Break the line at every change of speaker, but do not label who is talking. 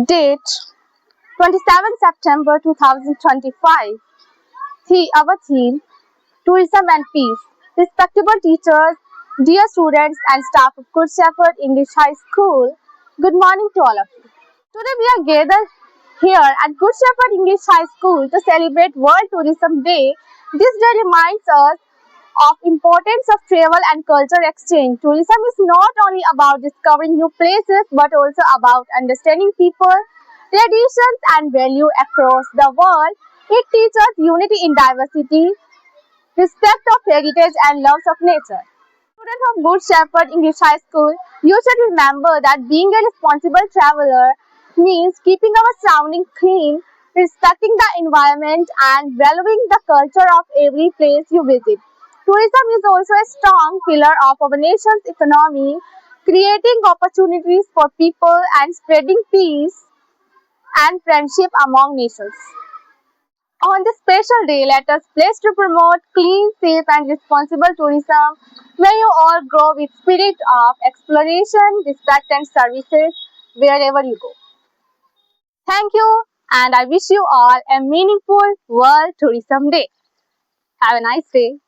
Date 27 September 2025. Our theme Tourism and Peace. Respectable teachers, dear students and staff of Good Shepherd English High School, good morning to all of you. Today we are gathered here at Good Shepherd English High School to celebrate World Tourism Day. This day reminds us of importance of travel and culture exchange. Tourism is not only about discovering new places but also about understanding people, traditions and value across the world. It teaches unity in diversity, respect of heritage and love of nature. Students of Good Shepherd English High School, you should remember that being a responsible traveler means keeping our surroundings clean, respecting the environment, and valuing the culture of every place you visit. Tourism is also a strong pillar of our nation's economy, creating opportunities for people and spreading peace and friendship among nations. On this special day, let us pledge to promote clean, safe, and responsible tourism. May you all grow with spirit of exploration, respect, and services wherever you go. Thank you, and I wish you all a meaningful World Tourism Day. Have a nice day.